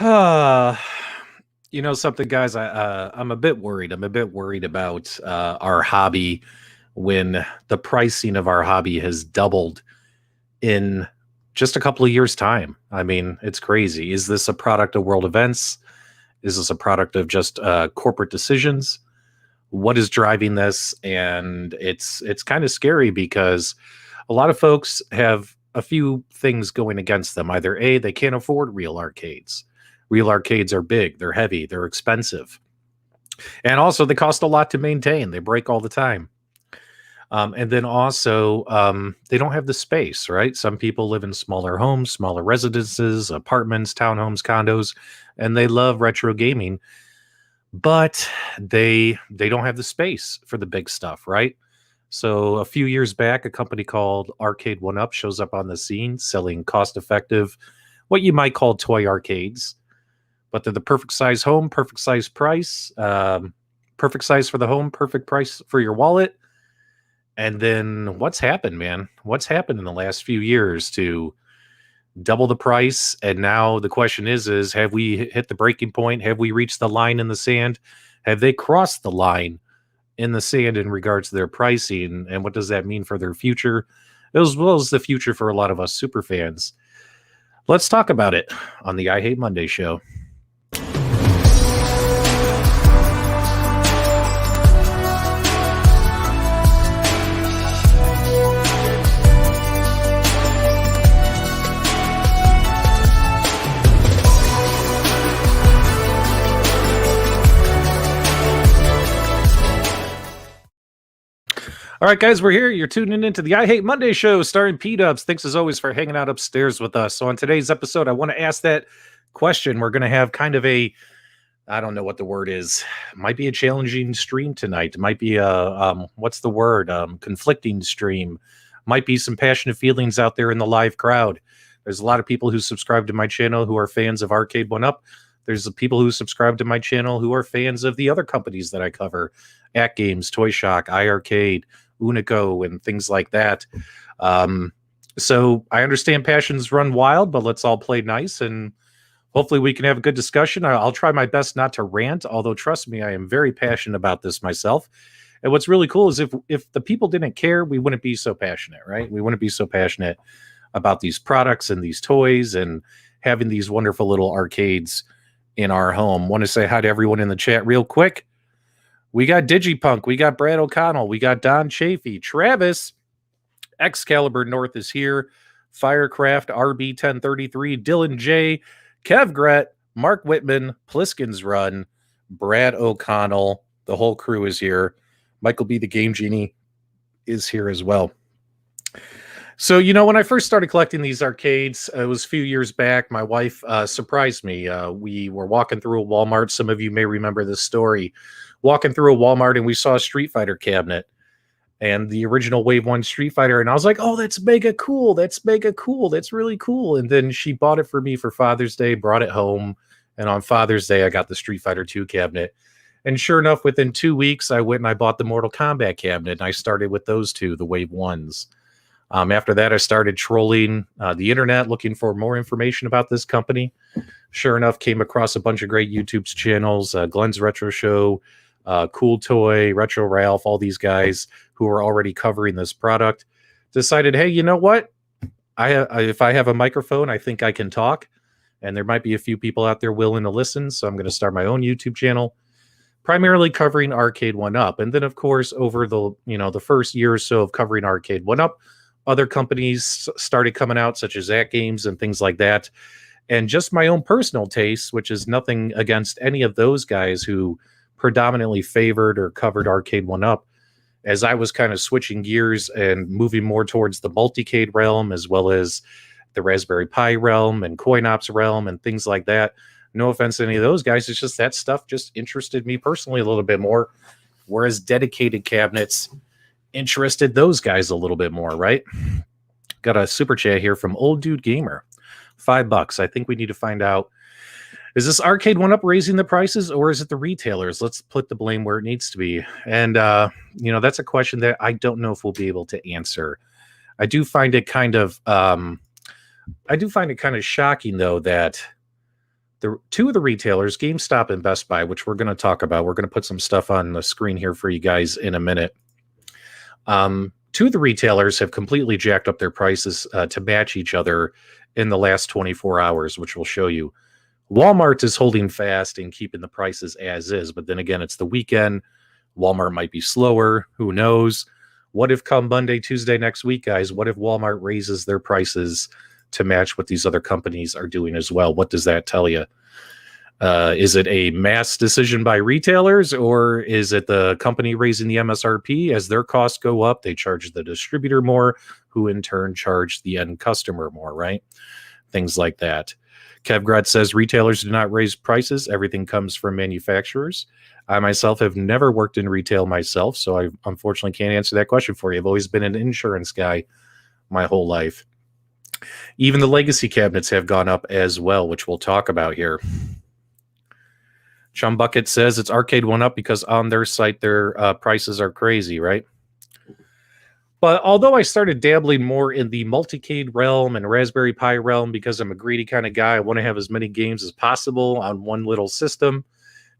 Uh, something, guys. I'm a bit worried. I'm a bit worried about our hobby when the pricing of our hobby has doubled in just a couple of years' time. I mean, it's crazy. Is this a product of world events? Is this a product of just corporate decisions? What is driving this? And it's kind of scary because a lot of folks have a few things going against them. Either A, they can't afford real arcades. Real arcades are big, they're heavy, they're expensive. And also they cost a lot to maintain. They break all the time. And then also, they don't have the space, right? Some people live in smaller homes, smaller residences, apartments, townhomes, condos, and they love retro gaming, but they don't have the space for the big stuff, right? So a few years back, a company called Arcade1Up shows up on the scene selling cost-effective, what you might call toy arcades, but they're the perfect size home, perfect size price, perfect size for the home, perfect price for your wallet. And then what's happened, man? What's happened in the last few years to double the price? And now the question is have we hit the breaking point? Have we reached the line in the sand? Have they crossed the line in the sand in regards to their pricing? And what does that mean for their future, as well as the future for a lot of us super fans? Let's talk about it on the I Hate Monday show. All right, guys, we're here. You're tuning into the I Hate Monday show starring PDubs. Thanks as always for hanging out upstairs with us. So on today's episode, I want to ask that question. We're going to have kind of a, I don't know what the word is. Might be a challenging stream tonight. Might be a, what's the word? Conflicting stream. Might be some passionate feelings out there in the live crowd. There's a lot of people who subscribe to my channel who are fans of Arcade1Up. There's the people who subscribe to my channel who are fans of the other companies that I cover. At Games, Toy Shock, iArcade, Unico, and things like that. So I understand passions run wild, but let's all play nice, and hopefully we can have a good discussion. I'll try my best not to rant, although trust me, I am very passionate about this myself. And what's really cool is if the people didn't care, we wouldn't be so passionate, right? We wouldn't be so passionate about these products and these toys and having these wonderful little arcades in our home. Want to say hi to everyone in the chat real quick. We got Digipunk, we got Brad O'Connell, we got Don Chafee, Travis, Excalibur North is here, Firecraft, RB1033, Dylan J, Kev Gret, Mark Whitman, Pliskin's Run, Brad O'Connell, the whole crew is here. Michael B. the Game Genie is here as well. So, when I first started collecting these arcades, it was a few years back. My wife surprised me. We were walking through a Walmart. Some of you may remember this story. Walking through a Walmart and we saw a Street Fighter cabinet and the original Wave 1 Street Fighter. And I was like, oh, that's mega cool. That's mega cool. That's really cool. And then she bought it for me for Father's Day, brought it home. And on Father's Day, I got the Street Fighter 2 cabinet. And sure enough, within 2 weeks, I went and I bought the Mortal Kombat cabinet. And I started with those two, the Wave 1s. After that, I started trolling the internet, looking for more information about this company. Sure enough, came across a bunch of great YouTube channels, Glenn's Retro Show, Cool Toy, Retro Ralph, all these guys who are already covering this product. Decided, hey, you know what? If I have a microphone, I think I can talk. And there might be a few people out there willing to listen. So I'm going to start my own YouTube channel, primarily covering Arcade1Up. And then, of course, over the first year or so of covering Arcade1Up, other companies started coming out, such as At Games and things like that. And just my own personal taste, which is nothing against any of those guys who predominantly favored or covered Arcade1Up, as I was kind of switching gears and moving more towards the multicade realm, as well as the Raspberry Pi realm and CoinOps realm and things like that. No offense to any of those guys. It's just that stuff just interested me personally a little bit more, whereas dedicated cabinets interested those guys a little bit more, right? Got a super chat here from Old Dude Gamer. $5. I think we need to find out, is this Arcade1Up raising the prices or is it the retailers? Let's put the blame where it needs to be. And, that's a question that I don't know if we'll be able to answer. I do find it kind of shocking, though, that the two of the retailers, GameStop and Best Buy, which we're going to talk about. We're going to put some stuff on the screen here for you guys in a minute. Two of the retailers have completely jacked up their prices to match each other in the last 24 hours, which we'll show you. Walmart is holding fast and keeping the prices as is, but then again, it's the weekend. Walmart might be slower. Who knows? What if come Monday, Tuesday next week, guys? What if Walmart raises their prices to match what these other companies are doing as well? What does that tell you? Is it a mass decision by retailers, or is it the company raising the MSRP? As their costs go up, they charge the distributor more, who in turn charge the end customer more, right? Things like that. Kevgrad says retailers do not raise prices. Everything comes from manufacturers. I myself have never worked in retail myself, so I unfortunately can't answer that question for you. I've always been an insurance guy my whole life. Even the legacy cabinets have gone up as well, which we'll talk about here. Chum Bucket says it's Arcade1Up because on their site their prices are crazy, right? But although I started dabbling more in the multicade realm and Raspberry Pi realm because I'm a greedy kind of guy, I want to have as many games as possible on one little system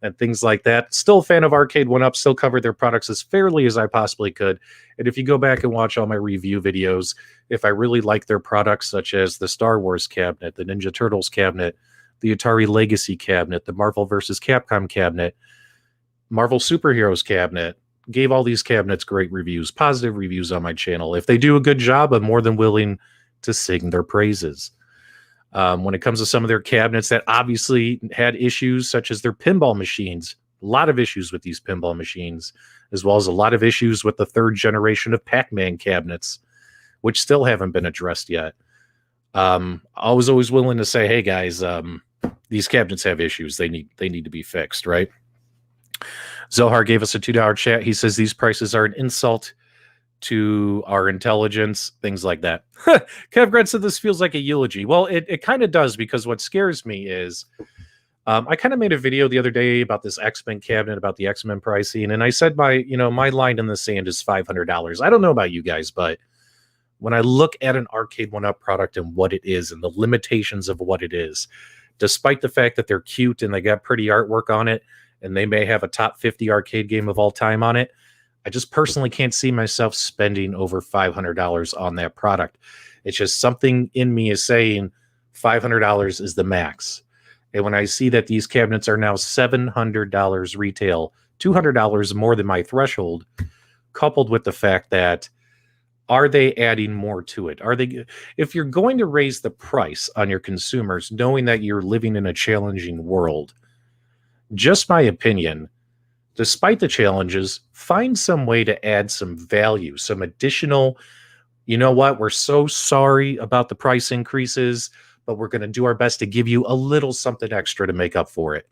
and things like that. Still a fan of Arcade1Up, still covered their products as fairly as I possibly could. And if you go back and watch all my review videos, if I really like their products, such as the Star Wars cabinet, the Ninja Turtles cabinet, the Atari Legacy cabinet, the Marvel vs. Capcom cabinet, Marvel Superheroes cabinet, gave all these cabinets great reviews, positive reviews on my channel. If they do a good job, I'm more than willing to sing their praises. When it comes to some of their cabinets that obviously had issues, such as their pinball machines, a lot of issues with these pinball machines, as well as a lot of issues with the third generation of Pac-Man cabinets, which still haven't been addressed yet. I was always willing to say, hey guys, these cabinets have issues. They need to be fixed, right? Zohar gave us a $2 chat. He says these prices are an insult to our intelligence, things like that. Kevgrad said this feels like a eulogy. Well, it kind of does, because what scares me is I kind of made a video the other day about this XMen cabinet, about the XMen pricing, and I said my line in the sand is $500. I don't know about you guys, but when I look at an Arcade1Up product and what it is and the limitations of what it is, despite the fact that they're cute and they got pretty artwork on it, and they may have a top 50 arcade game of all time on it, I just personally can't see myself spending over $500 on that product. It's just something in me is saying $500 is the max. And when I see that these cabinets are now $700 retail, $200 more than my threshold, coupled with the fact that, are they adding more to it? If you're going to raise the price on your consumers, knowing that you're living in a challenging world, just my opinion, despite the challenges, find some way to add some value, some additional, you know what, we're so sorry about the price increases, but we're going to do our best to give you a little something extra to make up for it.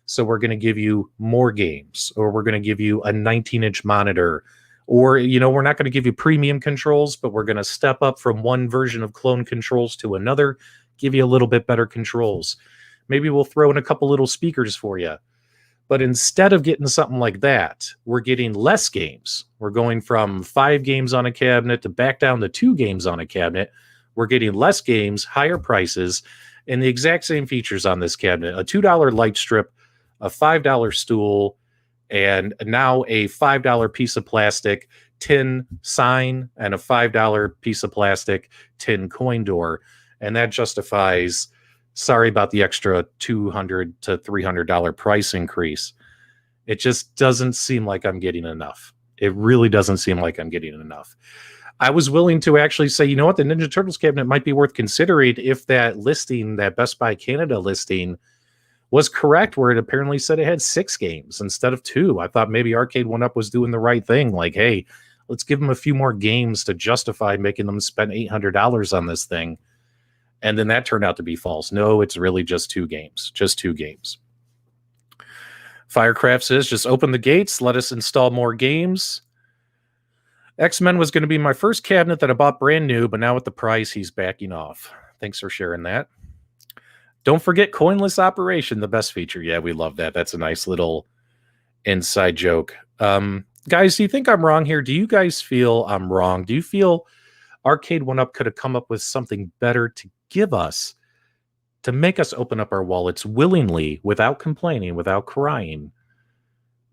So we're going to give you more games, or we're going to give you a 19-inch monitor, or, we're not going to give you premium controls, but we're going to step up from one version of clone controls to another, give you a little bit better controls. Maybe we'll throw in a couple little speakers for you. But instead of getting something like that, we're getting less games. We're going from 5 games on a cabinet to back down to 2 games on a cabinet. We're getting less games, higher prices, and the exact same features on this cabinet. A $2 light strip, a $5 stool, and now a $5 piece of plastic tin sign, and a $5 piece of plastic tin coin door. And that justifies, sorry about the extra $200 to $300 price increase. It just doesn't seem like I'm getting enough. It really doesn't seem like I'm getting enough. I was willing to actually say, you know what, the Ninja Turtles cabinet might be worth considering if that listing, that Best Buy Canada listing, was correct, where it apparently said it had 6 games instead of 2. I thought maybe Arcade1Up was doing the right thing. Like, hey, let's give them a few more games to justify making them spend $800 on this thing. And then that turned out to be false. No, it's really just 2 games. Just 2 games. Firecraft says, just open the gates. Let us install more games. XMen was going to be my first cabinet that I bought brand new, but now with the price, he's backing off. Thanks for sharing that. Don't forget coinless operation, the best feature. Yeah, we love that. That's a nice little inside joke. Guys, do you think I'm wrong here? Do you guys feel I'm wrong? Do you feel Arcade1Up could have come up with something better to give us to make us open up our wallets willingly, without complaining, without crying,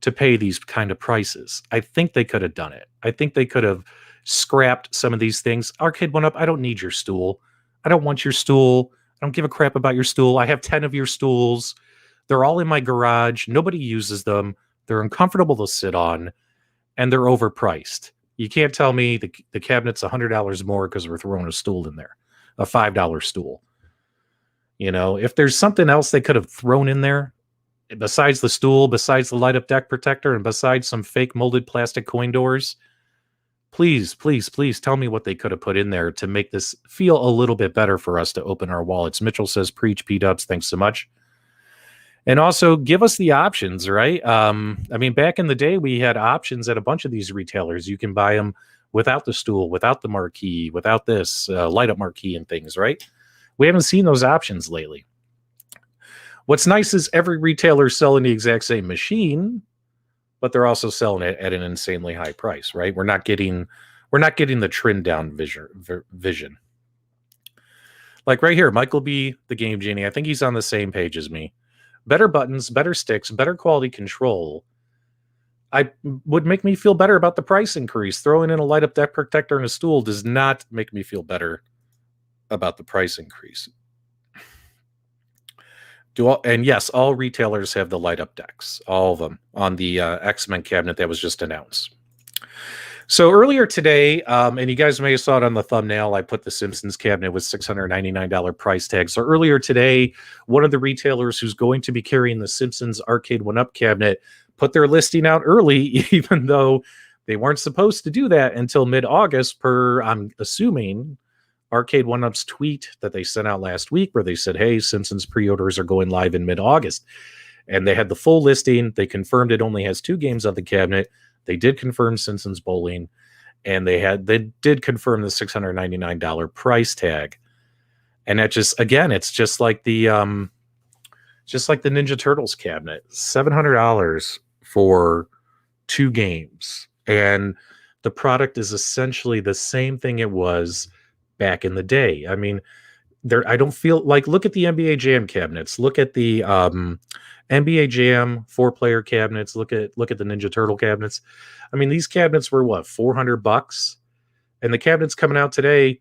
to pay these kind of prices. I think they could have done it. I think they could have scrapped some of these things. Arcade1Up, I don't need your stool. I don't want your stool. I don't give a crap about your stool. I have 10 of your stools. They're all in my garage. Nobody uses them. They're uncomfortable to sit on, and they're overpriced. You can't tell me the cabinet's $100 more because we're throwing a stool in there, a $5 stool. You know, if there's something else they could have thrown in there, besides the stool, besides the light-up deck protector, and besides some fake molded plastic coin doors, please, please, please tell me what they could have put in there to make this feel a little bit better for us to open our wallets. Mitchell says, preach, PDubs, thanks so much. And also give us the options, right? I mean, back in the day, we had options at a bunch of these retailers. You can buy them without the stool, without the marquee, without this light-up marquee and things, right? We haven't seen those options lately. What's nice is every retailer is selling the exact same machine, but they're also selling it at an insanely high price, right? We're not getting the trend down vision. Like right here, Michael B, the Game Genie, I think he's on the same page as me. Better buttons, better sticks, better quality control. Would make me feel better about the price increase. Throwing in a light-up deck protector and a stool does not make me feel better about the price increase. And yes, all retailers have the light-up decks, all of them, on the XMen cabinet that was just announced. So earlier today, and you guys may have saw it on the thumbnail, I put the Simpsons cabinet with $699 price tag. So earlier today, one of the retailers who's going to be carrying the Simpsons Arcade1Up cabinet put their listing out early, even though they weren't supposed to do that until mid-August per, I'm assuming, Arcade1Up's tweet that they sent out last week where they said, hey, Simpsons pre-orders are going live in mid-August. And they had the full listing. They confirmed it only has 2 games on the cabinet. They did confirm Simpsons Bowling, and they did confirm the $699 price tag. And that just, again, it's just like the Ninja Turtles cabinet, $700 for 2 games. And the product is essentially the same thing it was back in the day. I mean, I don't feel like, look at the NBA Jam cabinets, look at the NBA Jam 4-player cabinets, look at the Ninja Turtle cabinets. I mean, these cabinets were what, $400, and the cabinets coming out today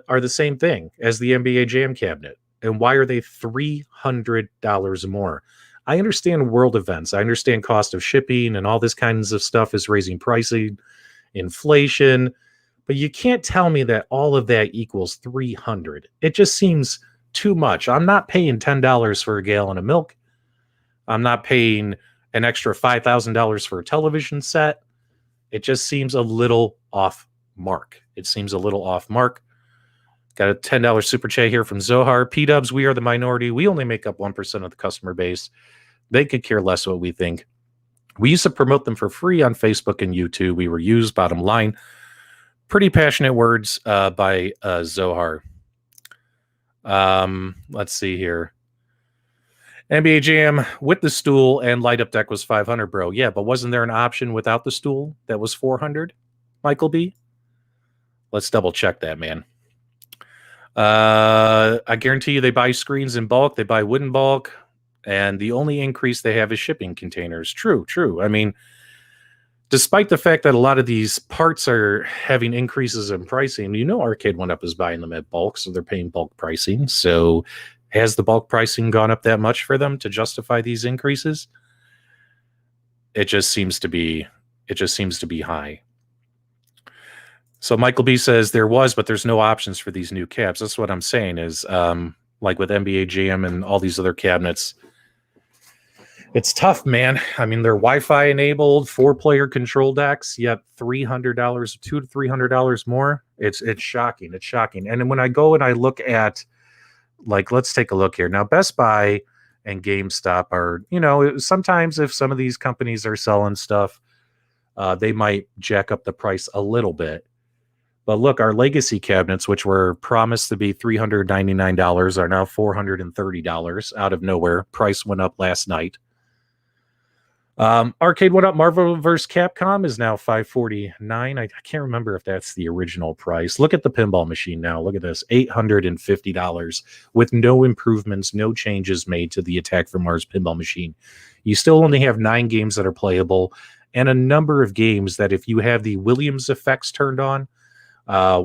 are the same thing as the NBA Jam cabinet. And why are they $300 more? I understand world events, I understand cost of shipping and all this kinds of stuff is raising pricing, inflation, but you can't tell me that all of that equals $300. It just seems too much. I'm not paying $10 for a gallon of milk. I'm not paying an extra $5,000 for a television set. It just seems a little off mark. Got a $10 super chat here from Zohar. PDubs, we are the minority. We only make up 1% of the customer base. They could care less what we think. We used to promote them for free on Facebook and YouTube. We were used, bottom line. Pretty passionate words by Zohar. Let's see here. NBA Jam with the stool and light-up deck was $500, bro. Yeah, but wasn't there an option without the stool that was $400, Michael B? Let's double-check that, man. I guarantee you they buy screens in bulk. They buy wood in bulk. And the only increase they have is shipping containers. True. I mean, despite the fact that a lot of these parts are having increases in pricing, you know Arcade1Up is buying them at bulk, so they're paying bulk pricing. So has the bulk pricing gone up that much for them to justify these increases? It just seems to be high. So Michael B says there was, but there's no options for these new cabs. That's what I'm saying is, like with NBA Jam and all these other cabinets, it's tough, man. I mean, they're Wi-Fi enabled, 4-player control decks, yet $300, $200 to $300 more. It's shocking. It's shocking. And when I go and I look at, like, let's take a look here. Now, Best Buy and GameStop are, you know, sometimes if some of these companies are selling stuff, they might jack up the price a little bit. But look, our legacy cabinets, which were promised to be $399, are now $430 out of nowhere. Price went up last night. Arcade1Up Marvel vs. Capcom is now $549. I can't remember if that's the original price. Look at the pinball machine now. Look at this, $850 with no improvements, no changes made to the Attack from Mars pinball machine. You still only have 9 games that are playable and a number of games that if you have the Williams effects turned on,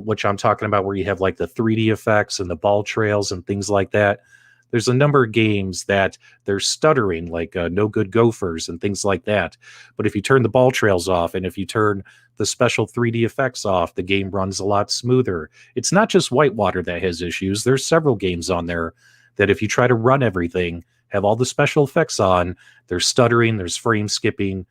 which I'm talking about where you have like the 3D effects and the ball trails and things like that, there's a number of games that they're stuttering, like No Good Gophers and things like that. But if you turn the ball trails off and if you turn the special 3D effects off, the game runs a lot smoother. It's not just Whitewater that has issues. There's several games on there that if you try to run everything, have all the special effects on, there's stuttering, there's frame skipping,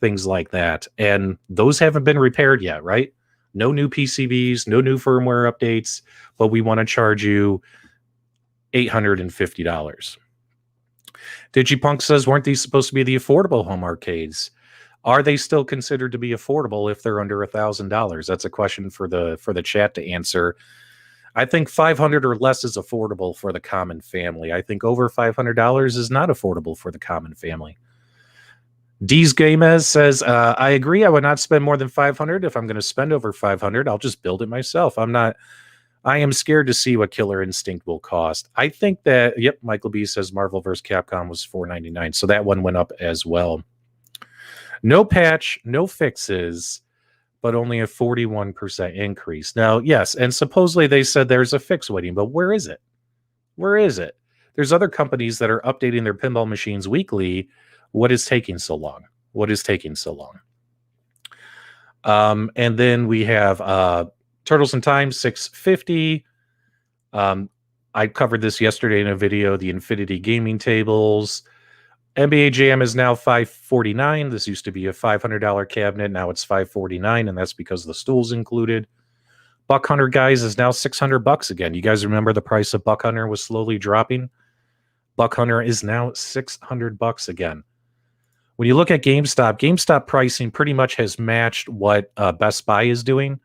things like that. And those haven't been repaired yet, right? No new PCBs, no new firmware updates, but we want to charge you $850. Digipunk says, weren't these supposed to be the affordable home arcades? Are they still considered to be affordable if they're under $1,000? That's a question for the chat to answer. I think $500 or less is affordable for the common family. I think over $500 is not affordable for the common family. D's Gamez says, I agree. I would not spend more than $500. If I'm going to spend over $500, I'll just build it myself. I am scared to see what Killer Instinct will cost. I think that, yep, Michael B says Marvel vs. Capcom was $499. So that one went up as well. No patch, no fixes, but only a 41% increase. Now, yes, and supposedly they said there's a fix waiting, but where is it? Where is it? There's other companies that are updating their pinball machines weekly. What is taking so long? What is taking so long? And then we have Turtles in Time, $650. I covered this yesterday in a video, the Infinity Gaming Tables. NBA Jam is now $549. This used to be a $500 cabinet. Now it's $549, and that's because the stool's included. Buck Hunter, guys, is now $600 again. You guys remember the price of Buck Hunter was slowly dropping? Buck Hunter is now $600 again. When you look at GameStop pricing pretty much has matched what Best Buy is doing.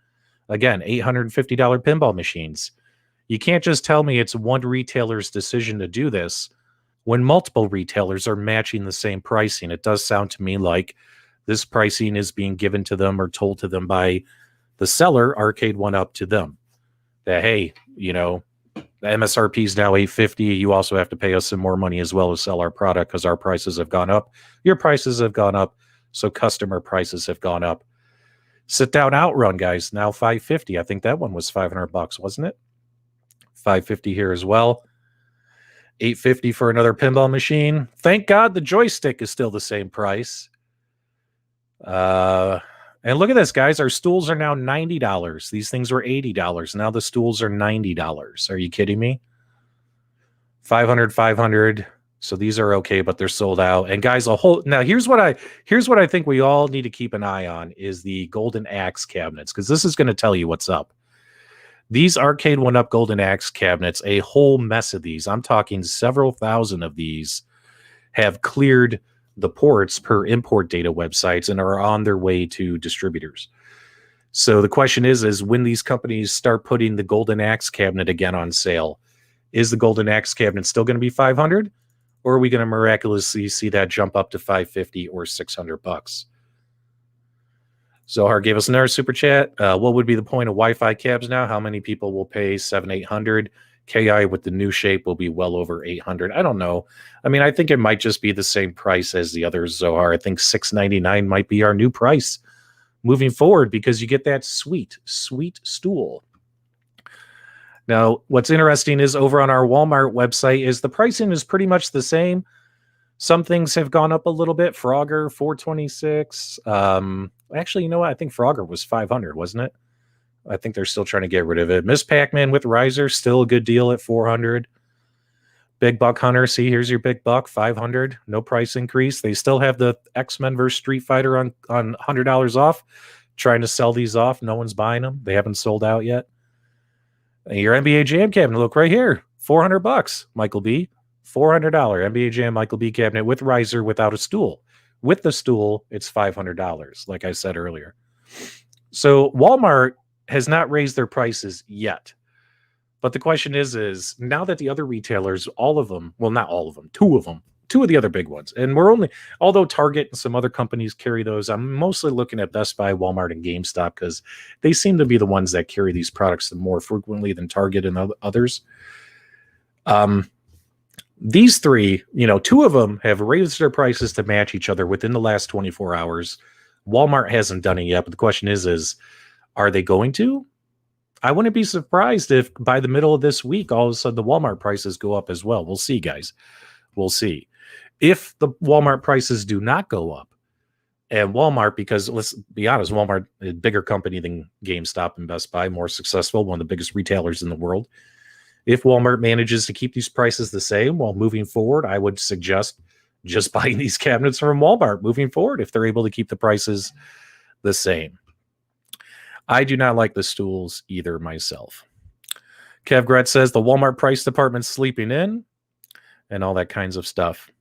Again, $850 pinball machines. You can't just tell me it's one retailer's decision to do this when multiple retailers are matching the same pricing. It does sound to me like this pricing is being given to them or told to them by the seller, Arcade1Up, to them. That, hey, you know, the MSRP is now $850. You also have to pay us some more money as well to sell our product because our prices have gone up. Your prices have gone up, so customer prices have gone up. Sit Down Outrun, guys, now $550. I think that one was $500, wasn't it? $550 here as well. $850 for another pinball machine. Thank God the joystick is still the same price. And look at this, guys. Our stools are now $90. These things were $80. Now the stools are $90. Are you kidding me? $500. So these are okay, but they're sold out. And guys, now here's what I think we all need to keep an eye on is the Golden Axe cabinets, because this is going to tell you what's up. These Arcade1Up Golden Axe cabinets, a whole mess of these, I'm talking several thousand of these, have cleared the ports per import data websites and are on their way to distributors. So the question is when these companies start putting the Golden Axe cabinet again on sale, is the Golden Axe cabinet still going to be $500? Or are we going to miraculously see that jump up to $550 or $600? Zohar gave us another super chat. What would be the point of Wi-Fi cabs now? How many people will pay $700-800? KI with the new shape will be well over $800. I don't know. I mean, I think it might just be the same price as the others, Zohar. I think $699 might be our new price moving forward because you get that sweet stool. Now, what's interesting is over on our Walmart website is the pricing is pretty much the same. Some things have gone up a little bit. Frogger, $426. Actually, you know what? I think Frogger was $500, wasn't it? I think they're still trying to get rid of it. Miss Pac-Man with Riser, still a good deal at $400. Big Buck Hunter, see, here's your Big Buck, $500. No price increase. They still have the XMen versus Street Fighter on $100 off. Trying to sell these off. No one's buying them. They haven't sold out yet. And your NBA Jam cabinet, look right here, $400. Michael B, $400 NBA Jam Michael B cabinet with riser without a stool. With the stool, it's $500, like I said earlier. So Walmart has not raised their prices yet. But the question is now that the other retailers, all of them, well, not all of them, two two of the other big ones. And although Target and some other companies carry those, I'm mostly looking at Best Buy, Walmart, and GameStop because they seem to be the ones that carry these products more frequently than Target and others. These three, two of them have raised their prices to match each other within the last 24 hours. Walmart hasn't done it yet, but the question is are they going to? I wouldn't be surprised if by the middle of this week, all of a sudden the Walmart prices go up as well. We'll see, guys. We'll see. If the Walmart prices do not go up, and Walmart, because let's be honest, Walmart is a bigger company than GameStop and Best Buy, more successful, one of the biggest retailers in the world. If Walmart manages to keep these prices the same while moving forward, I would suggest just buying these cabinets from Walmart moving forward if they're able to keep the prices the same. I do not like the stools either myself. Kev Gretz says the Walmart price department's sleeping in and all that kinds of stuff.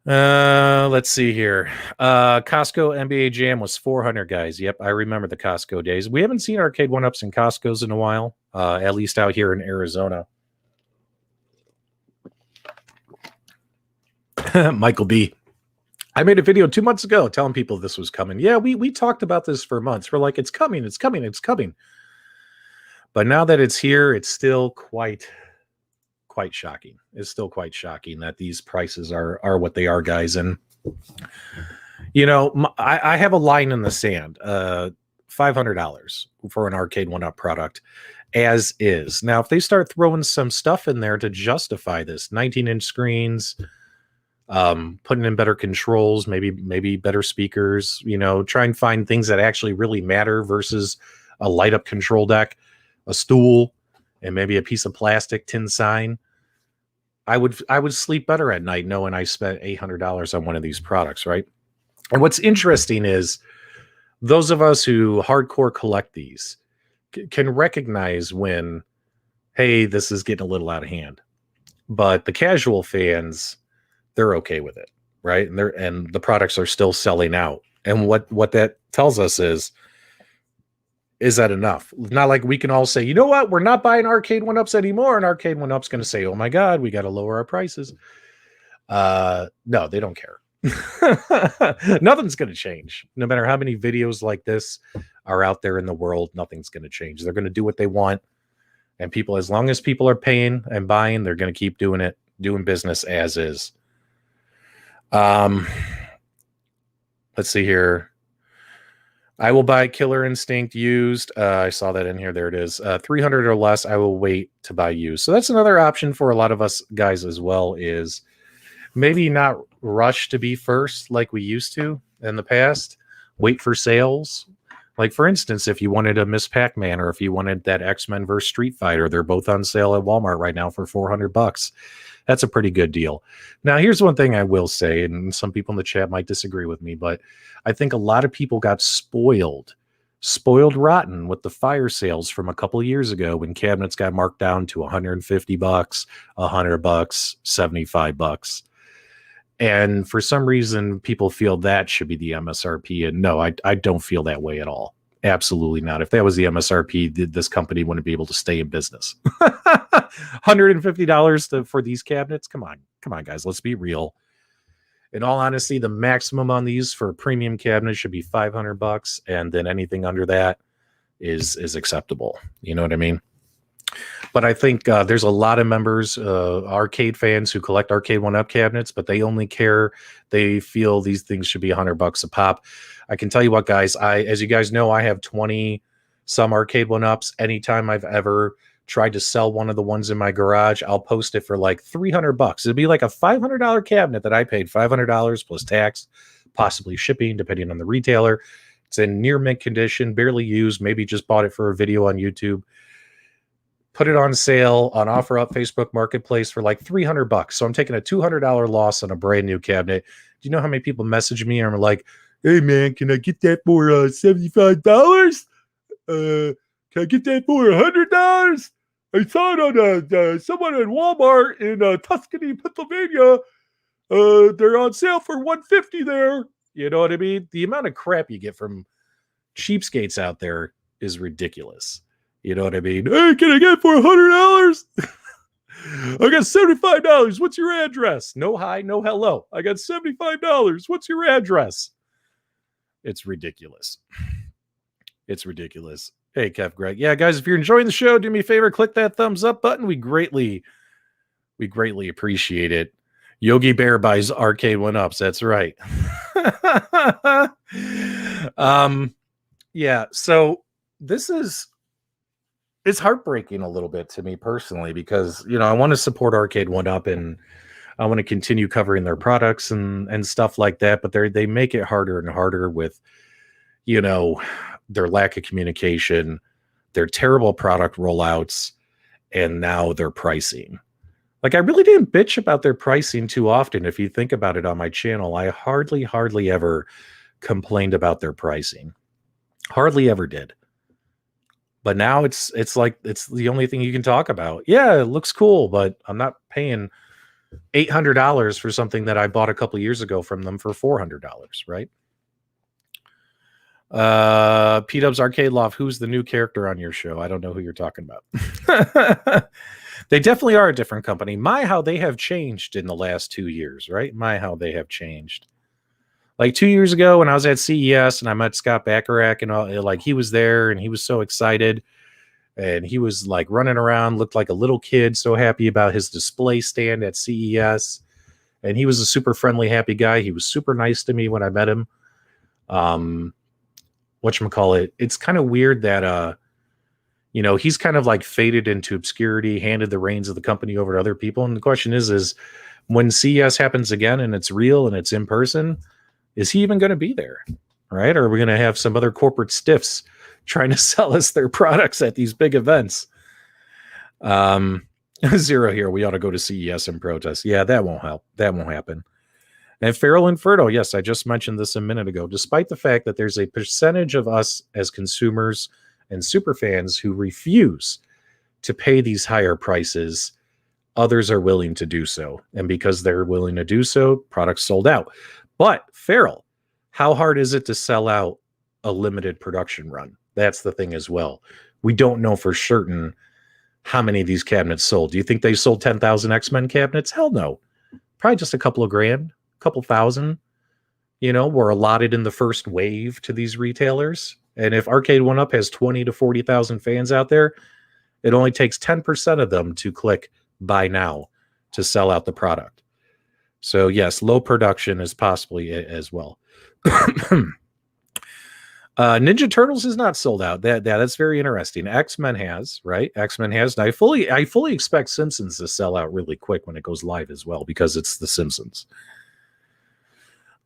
Let's see here. Costco NBA Jam was $400, guys. Yep, I remember the Costco days. We haven't seen Arcade1Ups and Costco's in a while, at least out here in Arizona. Michael B. I made a video 2 months ago telling people this was coming. Yeah, we talked about this for months. We're like, it's coming, it's coming, it's coming. But now that it's here, it's still quite shocking. It's still quite shocking that these prices are what they are, guys. And I have a line in the sand, $500 for an Arcade1Up product as is. Now, if they start throwing some stuff in there to justify this, 19-inch screens, putting in better controls, maybe better speakers, try and find things that actually really matter versus a light up control deck, a stool, and maybe a piece of plastic tin sign. I would sleep better at night knowing I spent $800 on one of these products, right? And what's interesting is those of us who hardcore collect these can recognize when, hey, this is getting a little out of hand. But the casual fans, they're okay with it, right? And the products are still selling out. And what that tells us is that enough? Not like we can all say, you know what, we're not buying Arcade1Ups anymore, and Arcade1Up's going to say, oh my God, we got to lower our prices. No, they don't care. Nothing's going to change. No matter how many videos like this are out there in the world, nothing's going to change. They're going to do what they want. And people, as long as people are paying and buying, they're going to keep doing it, doing business as is. Let's see here. I will buy Killer Instinct used. I saw that in here. There it is. 300 or less. I will wait to buy used. So that's another option for a lot of us guys as well, is maybe not rush to be first like we used to in the past. Wait for sales. Like, for instance, if you wanted a Miss Pac-Man or if you wanted that X-Men versus Street Fighter, they're both on sale at Walmart right now for $400. That's a pretty good deal. Now, here's one thing I will say, and some people in the chat might disagree with me, but I think a lot of people got spoiled rotten with the fire sales from a couple of years ago when cabinets got marked down to $150, $100, $75. And for some reason, people feel that should be the MSRP. And no, I don't feel that way at all. Absolutely not. If that was the MSRP, this company wouldn't be able to stay in business. $150 for these cabinets? Come on, guys. Let's be real. In all honesty, the maximum on these for a premium cabinet should be $500, and then anything under that is acceptable. You know what I mean? But I think there's a lot of members, arcade fans who collect Arcade1Up cabinets, but they only care. They feel these things should be $100 a pop. I can tell you what, guys, as you guys know, I have 20 some Arcade1Ups. Anytime I've ever tried to sell one of the ones in my garage, I'll post it for like $300. It'll be like a $500 cabinet that I paid $500 plus tax, possibly shipping, depending on the retailer. It's in near mint condition, barely used, maybe just bought it for a video on YouTube. Put it on sale on OfferUp Facebook Marketplace for like $300. So I'm taking a $200 loss on a brand new cabinet. Do you know how many people message me and are like, hey man, can I get that for $75? Can I get that for $100? I saw it on someone at Walmart in Tuscany, Pennsylvania. They're on sale for $150 there. You know what I mean? The amount of crap you get from cheapskates out there is ridiculous. You know what I mean? Hey, can I get it for $100? I got $75. What's your address? No hi, no hello. I got $75. What's your address? It's ridiculous. It's ridiculous. Hey, Kev, Greg. Yeah, guys, if you're enjoying the show, do me a favor, click that thumbs up button. We greatly appreciate it. Yogi Bear buys Arcade1Ups. That's right. Yeah, so it's heartbreaking a little bit to me personally because, I want to support Arcade1Up and I want to continue covering their products and stuff like that, but they make it harder and harder with, their lack of communication, their terrible product rollouts, and now their pricing. Like, I really didn't bitch about their pricing too often. If you think about it on my channel, I hardly ever complained about their pricing. Hardly ever did. But now it's like it's the only thing you can talk about. Yeah, it looks cool, but I'm not paying $800 for something that I bought a couple years ago from them for $400, right? PDubs Arcade Loft, who's the new character on your show? I don't know who you're talking about. They definitely are a different company. My, how they have changed in the last 2 years, right? My, how they have changed. Like 2 years ago when I was at CES and I met Scott Bacharach and all, like he was there and he was so excited and he was like running around, looked like a little kid, so happy about his display stand at CES. And he was a super friendly, happy guy. He was super nice to me when I met him. Whatchamacallit, it's kind of weird that, he's kind of like faded into obscurity, handed the reins of the company over to other people. And the question is when CES happens again and it's real and it's in person, is he even going to be there? Right? Or are we going to have some other corporate stiffs trying to sell us their products at these big events? Zero here. We ought to go to CES and protest. Yeah, that won't help. That won't happen. And Feral Inferno, yes, I just mentioned this a minute ago. Despite the fact that there's a percentage of us as consumers and super fans who refuse to pay these higher prices, others are willing to do so. And because they're willing to do so, products sold out. But Feral, how hard is it to sell out a limited production run? That's the thing as well. We don't know for certain how many of these cabinets sold. Do you think they sold 10,000 X-Men cabinets? Hell no. Probably just a couple of grand. Couple thousand, were allotted in the first wave to these retailers. And if Arcade1Up has 20 to 40,000 fans out there, it only takes 10% of them to click buy now to sell out the product. So yes, low production is possibly it as well. Ninja Turtles is not sold out. That's very interesting. X-Men has, right? X-Men has. And I fully expect Simpsons to sell out really quick when it goes live as well, because it's the Simpsons.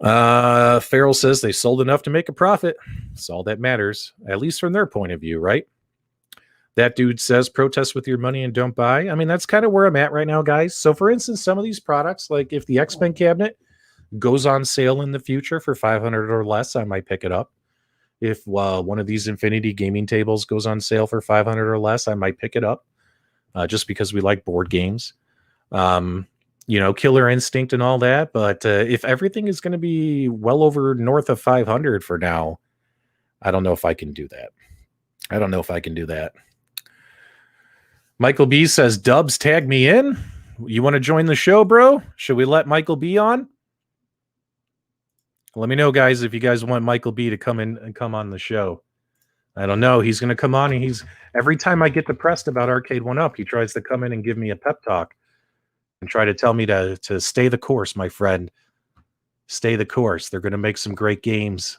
Farrell says they sold enough to make a profit. That's all that matters, at least from their point of view, right? That dude says protest with your money and don't buy. I mean, that's kind of where I'm at right now, guys. So for instance, some of these products, like if the X-Men cabinet goes on sale in the future for $500 or less, I might pick it up. If one of these Infinity gaming tables goes on sale for $500 or less, I might pick it up just because we like board games. Killer Instinct and all that. But if everything is going to be well over north of 500 for now, I don't know if I can do that. Michael B says, Dubs, tag me in. You want to join the show, bro? Should we let Michael B on? Let me know, guys, if you guys want Michael B to come in and come on the show. I don't know. He's going to come on and every time I get depressed about Arcade1Up, he tries to come in and give me a pep talk and try to tell me to stay the course, my friend. Stay the course. They're going to make some great games.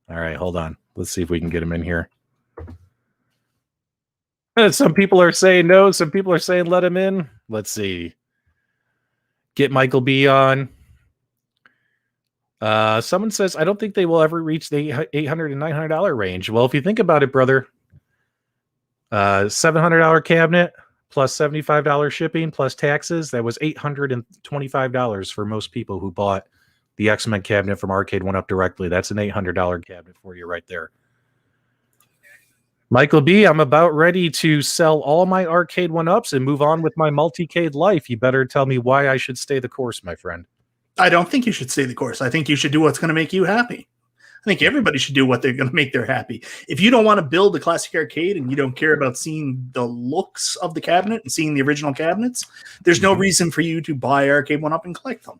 All right, hold on. Let's see if we can get him in here. Some people are saying no. Some people are saying let him in. Let's see. Get Michael B on. Someone says, I don't think they will ever reach the $800 and $900 range. Well, if you think about it, brother, $700 cabinet, plus $75 shipping, plus taxes, that was $825 for most people who bought the X-Men cabinet from Arcade1Up directly. That's an $800 cabinet for you right there. Michael B, I'm about ready to sell all my Arcade1Ups and move on with my multicade life. You better tell me why I should stay the course, my friend. I don't think you should stay the course. I think you should do what's going to make you happy. I think everybody should do what they're going to make their happy. If you don't want to build a classic arcade and you don't care about seeing the looks of the cabinet and seeing the original cabinets, there's no reason for you to buy Arcade1Up and collect them.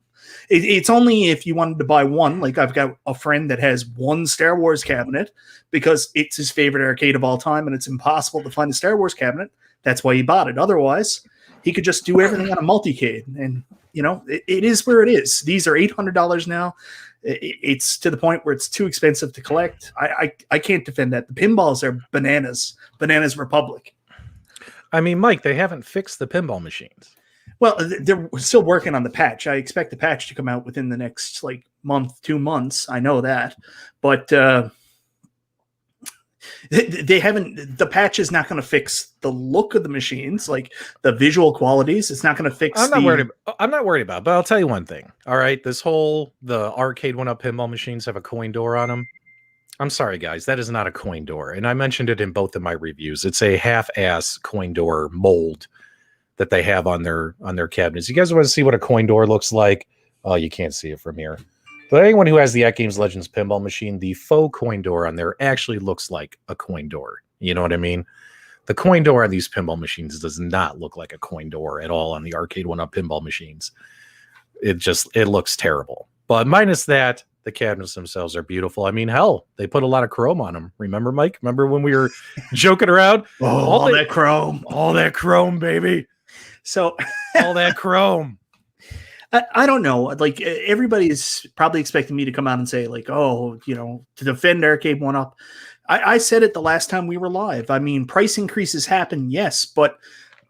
It's only if you wanted to buy one. Like I've got a friend that has one Star Wars cabinet because it's his favorite arcade of all time, and it's impossible to find a Star Wars cabinet. That's why he bought it. Otherwise, he could just do everything on a multicade. And, you know, it is where it is. These are $800 now. It's to the point where it's too expensive to collect. I can't defend that. The pinballs are bananas Republic. I mean, Mike, they haven't fixed the pinball machines. Well, they're still working on the patch. I expect the patch to come out within the next like month, 2 months. I know that, but they haven't. The patch is not going to fix the look of the machines, like the visual qualities. It's not going to fix. I'm not worried about it, but I'll tell you one thing. All right, the Arcade1Up pinball machines have a coin door on them. I'm sorry, guys, that is not a coin door, and I mentioned it in both of my reviews. It's a half-ass coin door mold that they have on their cabinets. You guys want to see what a coin door looks like? Oh, you can't see it from here. But anyone who has the At Games Legends pinball machine, the faux coin door on there actually looks like a coin door. You know what I mean? The coin door on these pinball machines does not look like a coin door at all on the Arcade1Up pinball machines. It looks terrible. But minus that, the cabinets themselves are beautiful. I mean, hell, they put a lot of chrome on them. Remember, Mike? Remember when we were joking around? All that chrome. All that chrome, baby. So all that chrome. I don't know. Like everybody's probably expecting me to come out and say like, oh, you know, to defend Arcade1Up. I said it the last time we were live. I mean, price increases happen, yes, but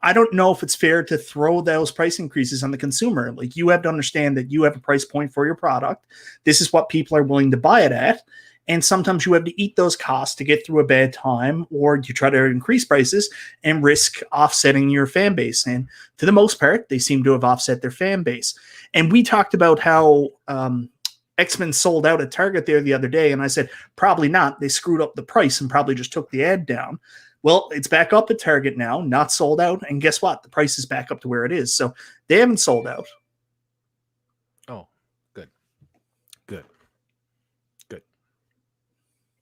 I don't know if it's fair to throw those price increases on the consumer. Like you have to understand that you have a price point for your product. This is what people are willing to buy it at. And sometimes you have to eat those costs to get through a bad time, or you try to increase prices and risk offsetting your fan base. And to the most part, they seem to have offset their fan base. And we talked about how XMen sold out at Target there the other day. And I said, probably not. They screwed up the price and probably just took the ad down. Well, it's back up at Target now, not sold out. And guess what? The price is back up to where it is. So they haven't sold out. Oh, good.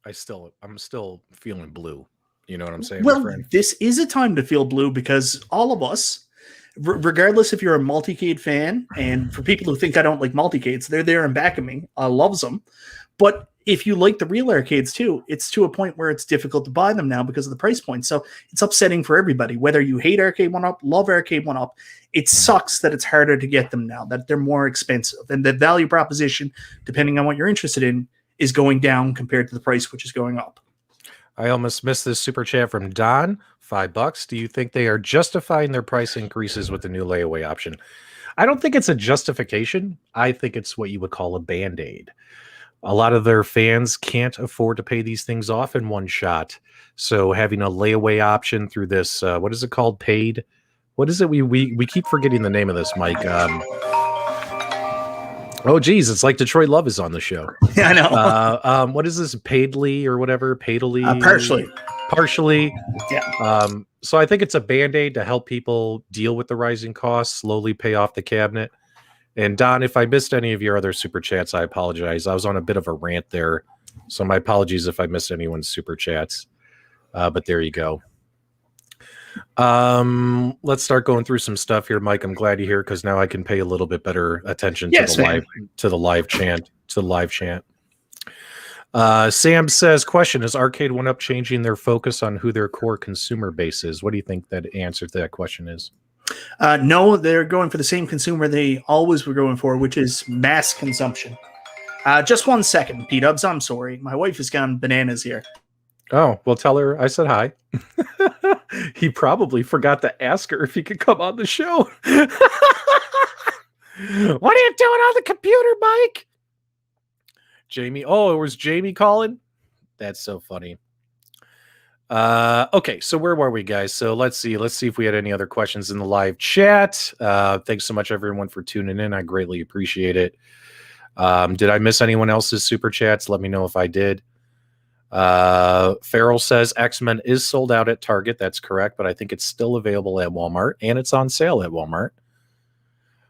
I'm still feeling blue. You know what I'm saying? Well, this is a time to feel blue because all of us, regardless if you're a multicade fan, and for people who think I don't like multicades, they're there and back of me. I loves them. But if you like the real arcades too, it's to a point where it's difficult to buy them now because of the price point. So it's upsetting for everybody. Whether you hate Arcade1Up, love Arcade1Up, it sucks that it's harder to get them now, that they're more expensive. And the value proposition, depending on what you're interested in, is going down compared to the price, which is going up. I almost missed this super chat from Don, $5. Do you think they are justifying their price increases with the new layaway option? I don't think it's a justification. I think it's what you would call a Band-Aid. A lot of their fans can't afford to pay these things off in one shot. So having a layaway option through this, what is it called? Paid? What is it? We keep forgetting the name of this, Mike. Oh, geez, it's like Detroit Love is on the show. Yeah, I know. What is this? Paidly or whatever? Paidly? Partially. Yeah. So I think it's a Band-Aid to help people deal with the rising costs, slowly pay off the cabinet. And Don, if I missed any of your other super chats, I apologize. I was on a bit of a rant there. So my apologies if I missed anyone's super chats. But there you go. Let's start going through some stuff here, Mike. I'm glad you're here because now I can pay a little bit better attention to the live chant. Sam says, question, is Arcade1Up changing their focus on who their core consumer base is? What do you think that answer to that question is? No, they're going for the same consumer they always were going for, which is mass consumption. Just 1 second, PDubs. I'm sorry. My wife has gone bananas here. Oh, well, tell her I said hi. He probably forgot to ask her if he could come on the show. What are you doing on the computer, Mike? Jamie. Oh, it was Jamie calling? That's so funny. Okay, so where were we, guys? So let's see if we had any other questions in the live chat. Thanks so much, everyone, for tuning in. I greatly appreciate it. Did I miss anyone else's super chats? Let me know if I did. Farrell says XMen is sold out at Target. That's correct, but I think it's still available at Walmart, and it's on sale at Walmart.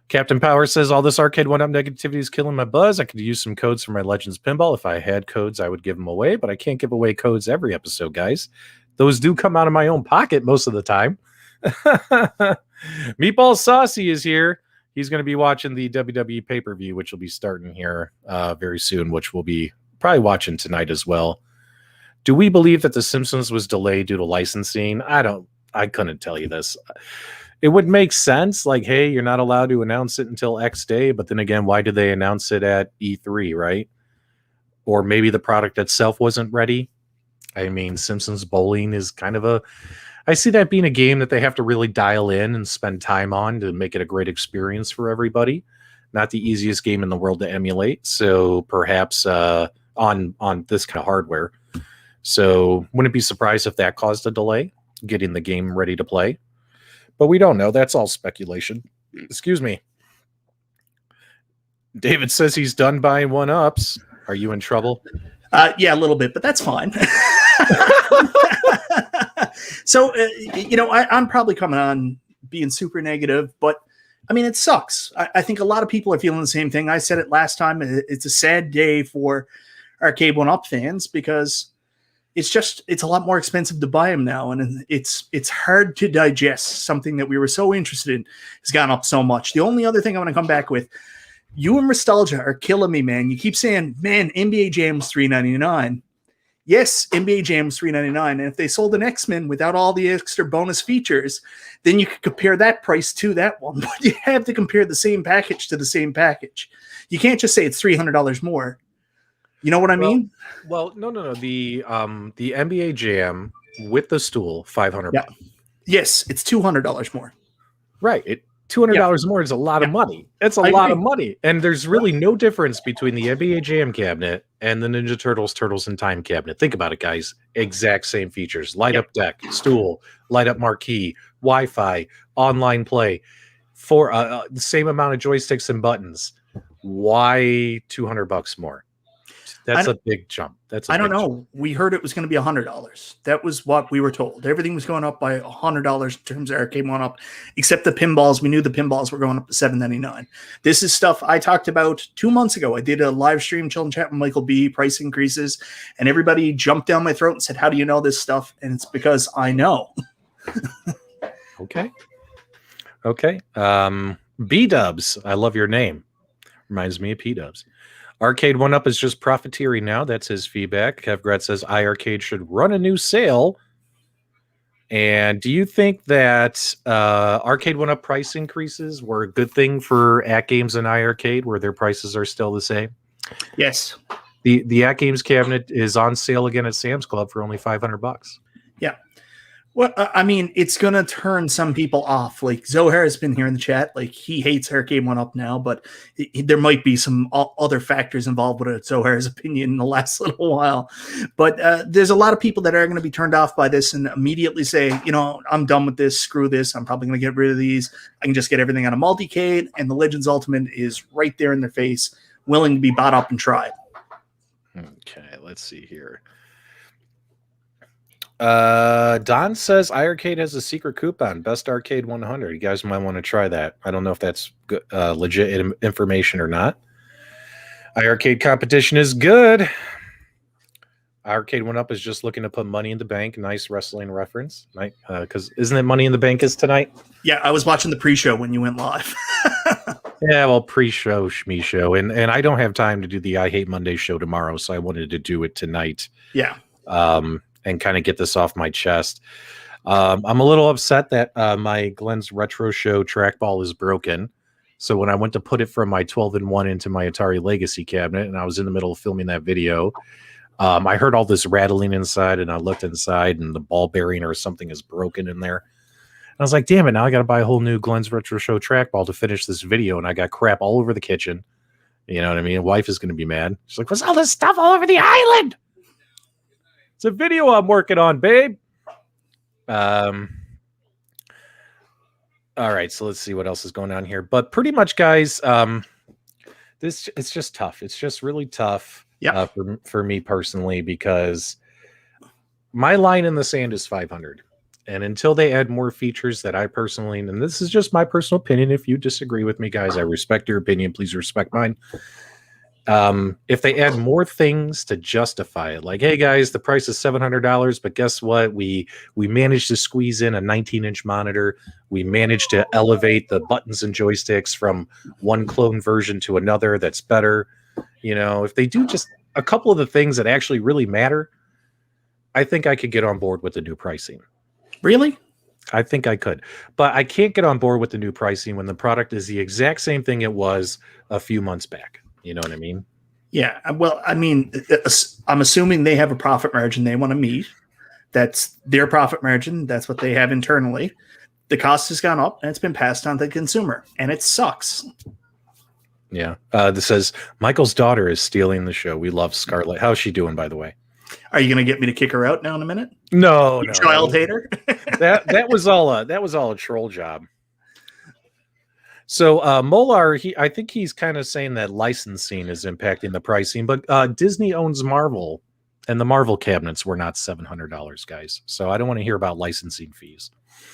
Captain Power says all this Arcade1Up negativity is killing my buzz. I could use some codes for my Legends Pinball. If I had codes, I would give them away, but I can't give away codes every episode, guys. Those do come out of my own pocket most of the time. Meatball Saucy is here. He's going to be watching the WWE pay-per-view, which will be starting here very soon, which we'll be probably watching tonight as well. Do we believe that The Simpsons was delayed due to licensing? I couldn't tell you this. It would make sense, like, hey, you're not allowed to announce it until X day, but then again, why did they announce it at E3, right? Or maybe the product itself wasn't ready. I mean, Simpsons Bowling is kind of I see that being a game that they have to really dial in and spend time on to make it a great experience for everybody. Not the easiest game in the world to emulate, so perhaps on this kind of hardware. So wouldn't be surprised if that caused a delay, getting the game ready to play. But we don't know. That's all speculation. Excuse me. David says he's done buying one-ups. Are you in trouble? Yeah, a little bit, but that's fine. So, I'm probably coming on being super negative, but I mean, it sucks. I think a lot of people are feeling the same thing. I said it last time. It's a sad day for Arcade1Up fans because it's a lot more expensive to buy them now, and it's hard to digest. Something that we were so interested in has gone up so much. The only other thing I want to come back with, you and Nostalgia are killing me, man. You keep saying, man, NBA Jam's $3.99. Yes, NBA Jam's $3.99, and if they sold an XMen without all the extra bonus features, then you could compare that price to that one. But you have to compare the same package to the same package. You can't just say it's $300 more. You know what I mean? Well, no. The NBA Jam with the stool, $500. Yeah. Yes, it's $200 more. Right. $200 more is a lot of money. It's a lot of money. And there's really no difference between the NBA Jam cabinet and the Ninja Turtles Turtles in Time cabinet. Think about it, guys. Exact same features. Light up deck, stool, light up marquee, Wi-Fi, online play, for the same amount of joysticks and buttons. Why $200 more? That's a big jump. I don't know. We heard it was going to be $100. That was what we were told. Everything was going up by $100 in terms of Arcade1Up, except the pinballs. We knew the pinballs were going up to $7.99. This is stuff I talked about 2 months ago. I did a live stream, chill and chat with Michael B, price increases, and everybody jumped down my throat and said, how do you know this stuff? And it's because I know. Okay. PDubs. I love your name. Reminds me of PDubs. Arcade1Up is just profiteering now. That's his feedback. Kevgrad says iArcade should run a new sale. And do you think that Arcade1Up price increases were a good thing for AtGames and iArcade, where their prices are still the same? Yes. The AtGames cabinet is on sale again at Sam's Club for only $500. Yeah. Well, I mean, it's going to turn some people off. Like Zohar has been here in the chat. Like he hates Arcade1Up now, but there might be some other factors involved with it. Zohar's opinion in the last little while. But there's a lot of people that are going to be turned off by this and immediately say, I'm done with this. Screw this. I'm probably going to get rid of these. I can just get everything on a multicade. And the Legends Ultimate is right there in their face, willing to be bought up and tried. Okay, let's see here. Don says iArcade has a secret coupon, best arcade 100. You guys might want to try that. I don't know if that's good, legit information or not. iArcade competition is good. Arcade1Up is just looking to put money in the bank. Nice wrestling reference, right? Because isn't it Money in the Bank is tonight? Yeah, I was watching the pre-show when you went live. Yeah, well, pre-show, shmee show, and I don't have time to do the I Hate Monday show tomorrow, so I wanted to do it tonight. Yeah. And kind of get this off my chest. I'm a little upset that my Glenn's Retro Show trackball is broken. So when I went to put it from my 12-in-1 into my Atari Legacy cabinet, and I was in the middle of filming that video, I heard all this rattling inside, and I looked inside, and the ball bearing or something is broken in there. And I was like, damn it, now I got to buy a whole new Glenn's Retro Show trackball to finish this video, and I got crap all over the kitchen. You know what I mean? Wife is going to be mad. She's like, what's all this stuff all over the island? It's a video I'm working on, babe. All right, so let's see what else is going on here. But pretty much, guys, it's just tough. It's just really tough for me personally, because my line in the sand is 500. And until they add more features that I personally, and this is just my personal opinion, if you disagree with me, guys, I respect your opinion. Please respect mine. If they add more things to justify it, like, hey guys, the price is $700, but guess what? We managed to squeeze in a 19-inch monitor. We managed to elevate the buttons and joysticks from one clone version to another that's better. You know, if they do just a couple of the things that actually really matter, I think I could get on board with the new pricing. Really? I think I could, but I can't get on board with the new pricing when the product is the exact same thing it was a few months back. You know what I mean? Yeah. Well, I mean, I'm assuming they have a profit margin they want to meet. That's their profit margin. That's what they have internally. The cost has gone up and it's been passed on to the consumer, and it sucks. Yeah. This says Michael's daughter is stealing the show. We love Scarlett. How's she doing, by the way? Are you going to get me to kick her out now in a minute? No, You child hater. that was all a troll job. So Molar, I think he's kind of saying that licensing is impacting the pricing, but Disney owns Marvel, and the Marvel cabinets were not $700, guys. So I don't want to hear about licensing fees.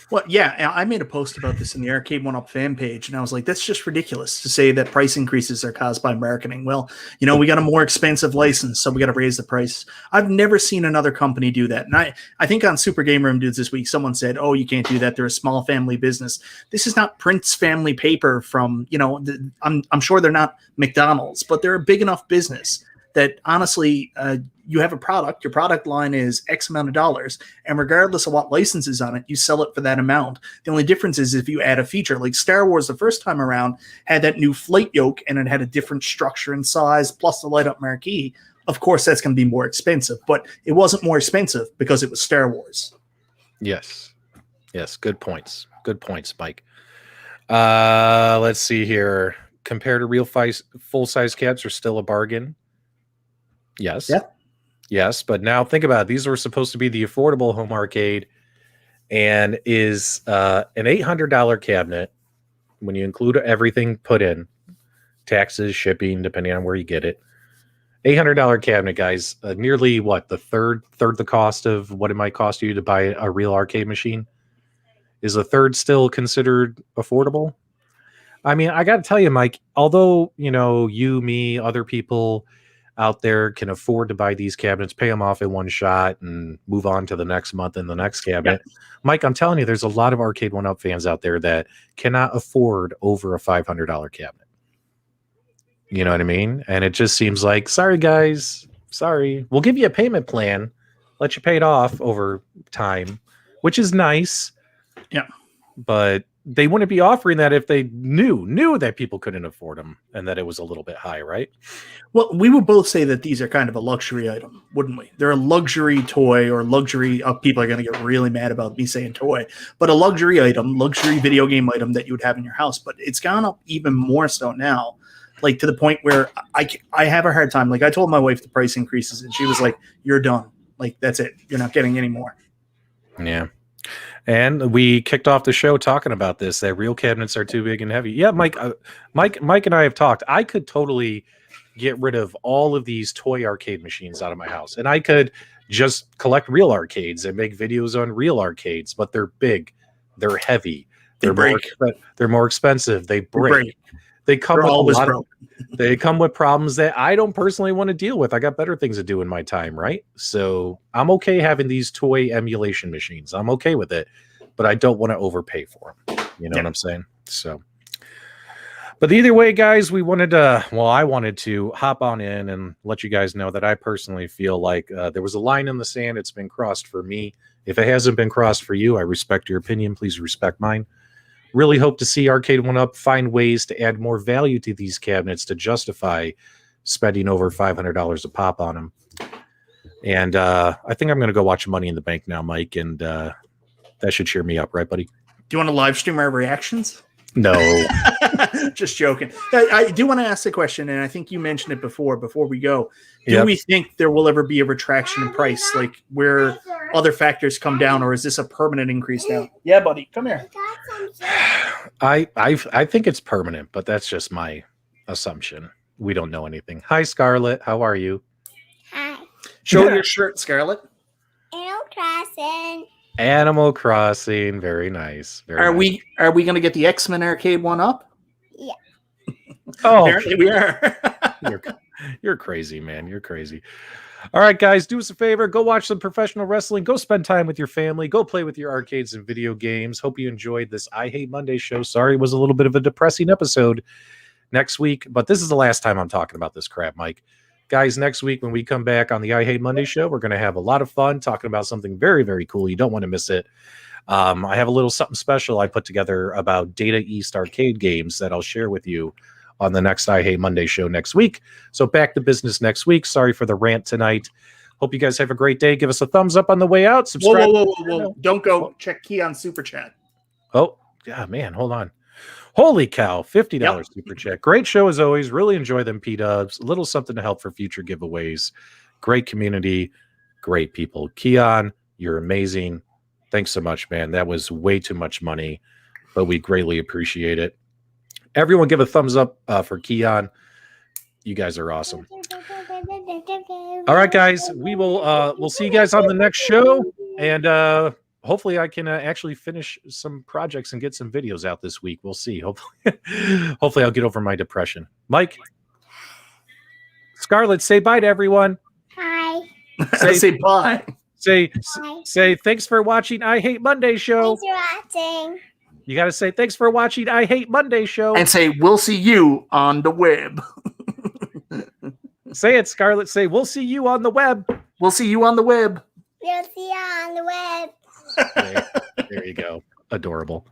Well, yeah, I made a post about this in the Arcade1Up fan page, and I was like, that's just ridiculous to say that price increases are caused by marketing. Well, you know, we got a more expensive license, so we got to raise the price. I've never seen another company do that. And I think on Super Game Room Dudes this week, someone said, oh, you can't do that. They're a small family business. This is not Prince Family Paper from, you know, I'm sure they're not McDonald's, but they're a big enough business that honestly, you have a product, your product line is X amount of dollars, and regardless of what license is on it, you sell it for that amount. The only difference is if you add a feature, like Star Wars the first time around had that new flight yoke and it had a different structure and size, plus the light up marquee. Of course, that's going to be more expensive, but it wasn't more expensive because it was Star Wars. Yes. Good points, Mike. Let's see here. Compared to real full-size cabs are still a bargain. Yes. Yeah. Yes, but now think about it. These were supposed to be the affordable home arcade, and is an $800 cabinet when you include everything put in, taxes, shipping, depending on where you get it. $800 cabinet, guys. Nearly what, the third the cost of what it might cost you to buy a real arcade machine. Is a third still considered affordable? I mean, I got to tell you, Mike. Although you know, you, me, other people out there can afford to buy these cabinets, pay them off in one shot, and move on to the next month and the next cabinet. Yeah. Mike, I'm telling you, there's a lot of Arcade1Up fans out there that cannot afford over a $500 cabinet. You know what I mean? And it just seems like, sorry, guys, sorry. We'll give you a payment plan, let you pay it off over time, which is nice. Yeah. But they wouldn't be offering that if they knew that people couldn't afford them and that it was a little bit high, right? Well, we would both say that these are kind of a luxury item, wouldn't we? They're a luxury toy, or luxury. People are going to get really mad about me saying toy, but a luxury item, luxury video game item that you would have in your house. But it's gone up even more so now, like to the point where I have a hard time. Like I told my wife the price increases, and she was like, "You're done. Like that's it. You're not getting any more." Yeah. And we kicked off the show talking about this, that real cabinets are too big and heavy. Yeah, Mike and I have talked. I could totally get rid of all of these toy arcade machines out of my house, and I could just collect real arcades and make videos on real arcades, but they're big, they're heavy, they're more expensive, they break. They come with they come with problems that I don't personally want to deal with. I got better things to do in my time, right? So I'm okay having these toy emulation machines. I'm okay with it, but I don't want to overpay for them. You know what I'm saying? So, but either way, guys, I wanted to hop on in and let you guys know that I personally feel like there was a line in the sand. It's been crossed for me. If it hasn't been crossed for you, I respect your opinion. Please respect mine. Really hope to see Arcade1Up find ways to add more value to these cabinets to justify spending over $500 a pop on them. And I think I'm going to go watch Money in the Bank now, Mike, and that should cheer me up, right, buddy? Do you want to live stream our reactions? No. Just joking. I do want to ask a question, and I think you mentioned it before we go. Do we think there will ever be a retraction in price, like where other factors come down, or is this a permanent increase now? Yeah, buddy, come here. I think it's permanent, but that's just my assumption. We don't know anything. Hi, Scarlett. How are you? Hi. Show your shirt, Scarlett. Animal Crossing. Animal Crossing, very nice. Very nice. Are we going to get the X-Men Arcade 1-Up? Yeah. Oh, Apparently we are. you're crazy, man. You're crazy. All right, guys, do us a favor. Go watch some professional wrestling. Go spend time with your family. Go play with your arcades and video games. Hope you enjoyed this I Hate Monday show. Sorry it was a little bit of a depressing episode next week, but this is the last time I'm talking about this crap, Mike. Guys, next week when we come back on the I Hate Monday show, we're going to have a lot of fun talking about something very, very cool. You don't want to miss it. I have a little something special I put together about Data East arcade games that I'll share with you on the next I Hate Monday show next week. So back to business next week. Sorry for the rant tonight. Hope you guys have a great day. Give us a thumbs up on the way out. Subscribe. Whoa. Don't go. Check Keon's super chat. Oh, yeah, man. Hold on. Holy cow. $50 super chat. Great show as always. Really enjoy them P-dubs. A little something to help for future giveaways. Great community. Great people. Keon, you're amazing. Thanks so much, man. That was way too much money, but we greatly appreciate it. Everyone give a thumbs up for Keon. You guys are awesome. All right, guys. We'll see you guys on the next show. And hopefully I can actually finish some projects and get some videos out this week. We'll see. Hopefully I'll get over my depression. Mike, Scarlett, say bye to everyone. Hi. Say bye. Say thanks for watching I Hate Monday show. Thanks for watching. You got to say thanks for watching I Hate Monday show. And say we'll see you on the web. Say it, Scarlett. Say we'll see you on the web. We'll see you on the web. We'll see you on the web. There you go. Adorable.